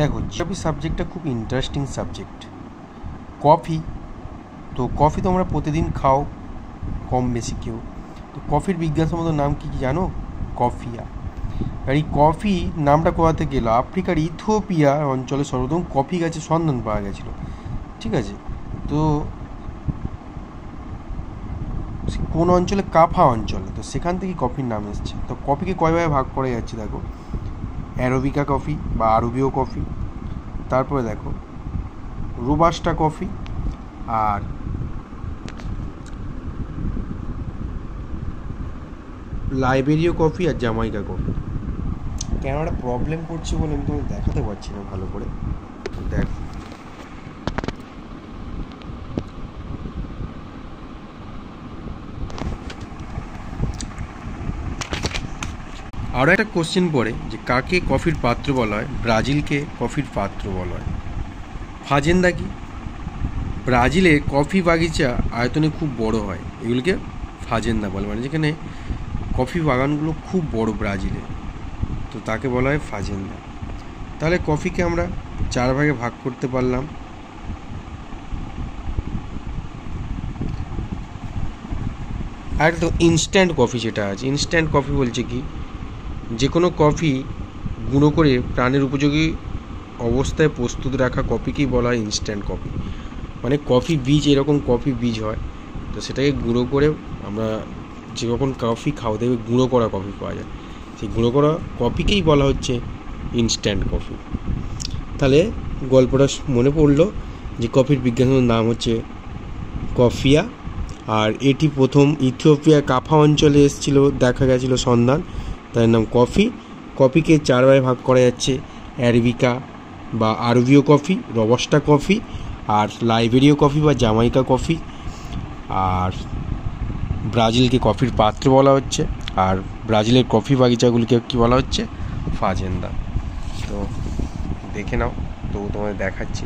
দেখো, জিওগ্রাফি সাবজেক্টটা খুব ইন্টারেস্টিং সাবজেক্ট। কফি, তো কফি তোমরা প্রতিদিন খাও কম বেশি কেউ। তো কফির বিজ্ঞানসম্মত নাম কি জানো? কফিয়া। আর এই কফি নামটা কোথা থেকে এলো? আফ্রিকার ইথিওপিয়া অঞ্চলে সর্বপ্রথম কফি গাছের সন্ধান পাওয়া গেছিল। ঠিক আছে, তো কোন অঞ্চলে? কাফা অঞ্চলে। তো সেখান থেকে কফির নাম এসছে। তো কফিকে কয়ভাবে ভাগ করা যাচ্ছে দেখো, অ্যারাবিকা কফি বা আরবীয় কফি, তারপরে দেখো রোবাস্টা কফি, আর লাইবেরীয় কফি, আর জামাইকা কফি। ক্যামেরাটা প্রবলেম করছে বলে আমি তোমাকে দেখাতে পারছি না ভালো করে। দেখো, আরও একটা কোশ্চেন পড়ে যে কাকে কফির পাত্র বলা হয়? ব্রাজিলকে কফির পাত্র বলা হয়। ফাজেন্দা কি? ব্রাজিলে কফি বাগিচা আয়তনে খুব বড় হয়, এগুলোকে ফাজেন্দা বলে, মানে যেখানে কফি বাগানগুলো খুব বড় ব্রাজিলে, তো তাকে বলা হয় ফাজেন্দা। তাহলে কফিকে আমরা 4 ভাগে ভাগ করতে পারলাম। আর তো ইনস্ট্যান্ট কফি যেটা আছে, ইনস্ট্যান্ট কফি বলছে কি, যে কোনো কফি গুঁড়ো করে প্রাণের উপযোগী অবস্থায় প্রস্তুত রাখা কফিকেই বলা হয় ইনস্ট্যান্ট কফি। মানে কফি বীজ, এরকম কফি বীজ হয়, তো সেটাকে গুঁড়ো করে আমরা যে যখন কফি খাও দেখবে গুঁড়ো করা কফি পাওয়া যায়, সেই গুঁড়ো করা কফিকেই বলা হচ্ছে ইনস্ট্যান্ট কফি। তাহলে গল্পটা মনে পড়লো যে কফির বিজ্ঞানের নাম হচ্ছে কফিয়া, আর এটি প্রথম ইথিওপিয়া কাফা অঞ্চলে এসেছিল, দেখা গেছিলো সন্ধান, তার নাম কফি। কফিকে 4 ভাগে ভাগ করা যাচ্ছে, অ্যারাবিকা বা আরবীয় কফি, রোবাস্টা কফি, আর লাইবেরীয় কফি বা জামাইকা কফি। আর ব্রাজিলকে কফির পাত্র বলা হচ্ছে, আর ব্রাজিলের কফি বাগিচাগুলিকে কী বলা হচ্ছে? ফাজেন্দা। তো দেখে নাও, তো তোমাদের দেখাচ্ছি।